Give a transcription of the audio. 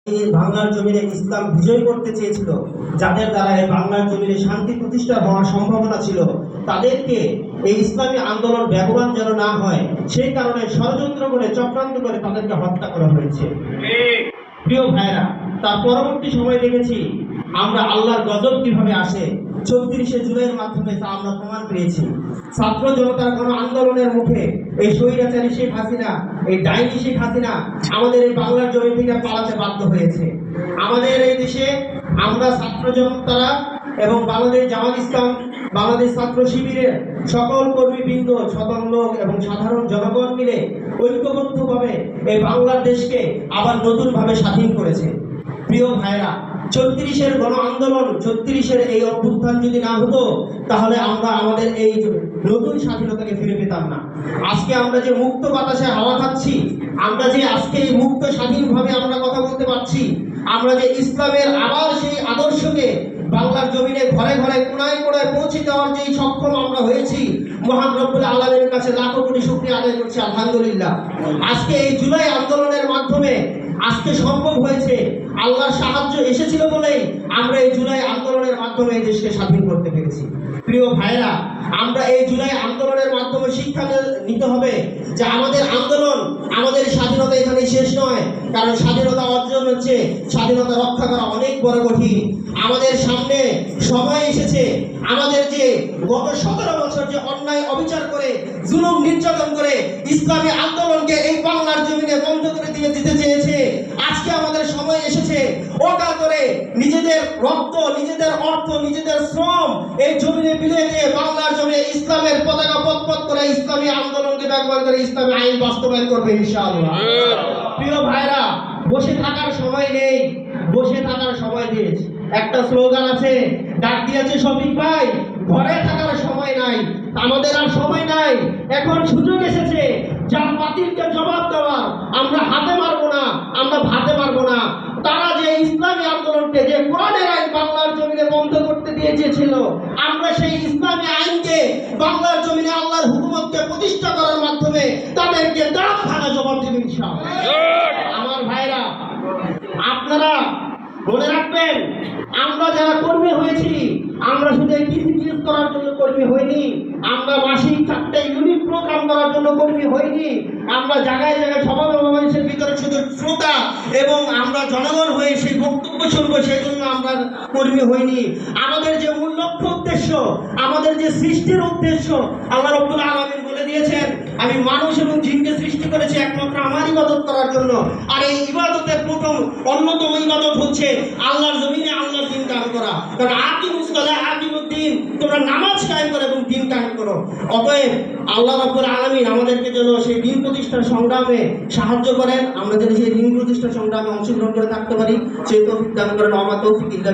এই বাংলার জমিনে ইসলাম বিজয় করতে চেয়েছিল, যাদের দ্বারা এই বাংলার জমিনে শান্তি প্রতিষ্ঠা হওয়ার সম্ভাবনা ছিল, তাদেরকে এই ইসলামী আন্দোলন ব্যবহার যেন না হয় সেই কারণে ষড়যন্ত্র করে চক্রান্ত করে তাদেরকে হত্যা করা হয়েছে। প্রিয় ভাইরা, তার পরবর্তী সময় দেখেছি আমরা আল্লাহর গজব কিভাবে আসে ৩৪শে জুলাইয়ের মাধ্যমে তা আমরা প্রমাণ পেয়েছি। ছাত্র জনতার গণ আন্দোলনের মুখে এই স্বৈরাচারী শেখ হাসিনা, এই ডাইনি শেখ হাসিনা আমাদের এই বাংলার জমি থেকে পালাতে বাধ্য হয়েছে। আমাদের এই দেশে আমরা ছাত্র জনতারা এবং বাংলাদেশ জামাত ইসলাম, বাংলাদেশ ছাত্র শিবিরের সকল কর্মীবৃন্দ, সাধারণ লোক এবং সাধারণ জনগণ মিলে ঐক্যবদ্ধভাবে এই বাংলার দেশকে আবার নতুনভাবে স্বাধীন করেছে। প্রিয় ভাইরা, ৩৪শের গণ আন্দোলন, ৩৪শের এই অভ্যুত্থান যদি না হতো তাহলে আমরা আমাদের এই নতুন স্বাধীনতাকে ফিরে পেতাম না। আজকে আমরা যে মুক্ত বাতাসে হাওয়া খাচ্ছি, আমরা যে আজকে এই মুক্ত স্বাধীনভাবে আমরা কথা বলতে পারছি, আমরা যে ইসলামের আবার সেই আদর্শকে বাংলার জমিনে ঘরে ঘরে কোণায় কোণায় পৌঁছে দেওয়ার যে সক্ষম আমরা হয়েছি, মহান রব্বুল আলামিনের কাছে লাখো কোটি শুকরিয়া আদায় করছি আলহামদুলিল্লাহ। আজকে এই জুলাই আন্দোলনের মাধ্যমে আজকে সম্ভব হয়েছে, আল্লাহর সাহায্য এসেছিল বলেই আমরা এই জুলাই আন্দোলনের মাধ্যমে এই দেশকে স্বাধীন করতে পেরেছি। প্রিয় ভাইরা, আমরা এই জুলাই আন্দোলনের মাধ্যমে শিক্ষা নিতে হবে যে আমাদের আন্দোলন, আমাদের স্বাধীনতা এখানে শেষ নয়। কারণ স্বাধীনতা অর্জন হচ্ছে, স্বাধীনতা রক্ষা করা অনেক বড় কঠিন। আমাদের সামনে সময় এসেছে, আমাদের যে গত ১৭ বছর যে অন্যায় অবিচার করে, জুলুম নির্যাতন করে ইসলামী আন্দোলনকে এই বাংলার জমিনে বন্ধ করে দিতে চেয়েছে, আজকে আমাদের সময় এসেছে অকাতরে নিজেদের রক্ত, নিজেদের অর্থ, নিজেদের শ্রম এই জমিনে বিলিয়ে দিয়ে বাংলার জমিনে ইসলামের পতাকা পথ করে ইসলামী আন্দোলনকে ব্যবহার করে ইসলামী আইন বাস্তবায়ন করবে ইনশাআল্লাহ। প্রিয় ভাইরা, বসে থাকার সময় নেই, বসে থাকার সময় দিয়েছে। একটা স্লোগান আছে, ডাক দিয়েছে শফিক ভাই, ঘরে থাকার সময় নাই। আমাদের আর সময় নাই, এখন সুযোগ এসেছে যার বাতিলকে জবাব দেওয়ার। আমরা হাতে মারবো না, আমরা ভাতে মারবো না। তারা যে ইসলামী আন্দোলনকে, যে কোরআনের আইন বাংলার জমিনে বন্ধ করতে দিয়েছিল, আমরা সেই ইসলামী আইনকে বাংলার জমিনে আল্লাহর হুকুমতকে প্রতিষ্ঠা করার মাধ্যমে তাদেরকে দাঁত ভাঙা জবাব দেব ইনশাআল্লাহ। আমার ভাইরা, আপনারা মনে রাখবেন, আমরা যারা কর্মী হয়েছি, আমরা শুধু পিসিপিএস করার জন্য কর্মী হইনি, আমরা মাসিক 4টা ইউনিট প্রোগ্রাম করার জন্য কর্মী হইনি, আমরা জায়গায় জায়গায় সমাবেশের ভিতরে শুধু শ্রোতা এবং আমরা জনগণ হয়ে সেই বক্তব্য শুনবো সেই জন্য আমরা কর্মী হইনি। আমাদের যে মূল লক্ষ্য উদ্দেশ্য, আমাদের যে সৃষ্টির উদ্দেশ্য, আল্লাহ রাব্বুল আলামিন বলে দিয়েছেন, আমি মানুষ এবং জিনকে সৃষ্টি করেছি একমাত্র আমার ইবাদত করার জন্য। আর এই ইবাদতের প্রথম অন্যতম ইবাদত হচ্ছে আল্লাহর জমিনে আল্লাহর দিন কায়েম করা। কারণ আকিমুস সালাহ আকিমুদ্দিন, তোমরা নামাজ কায়েম করো এবং দিন কায়েম করো। অতএব আল্লাহ রাব্বুল আলামিন আমাদেরকে যেন সেই দিন প্রতিষ্ঠার সংগ্রামে সাহায্য করেন, আমরা যেন সেই দিন প্রতিষ্ঠার সংগ্রামে অংশগ্রহণ করে থাকতে পারি, সেই তৌফিক দান করেন। আমার তৌফিক ইল্লা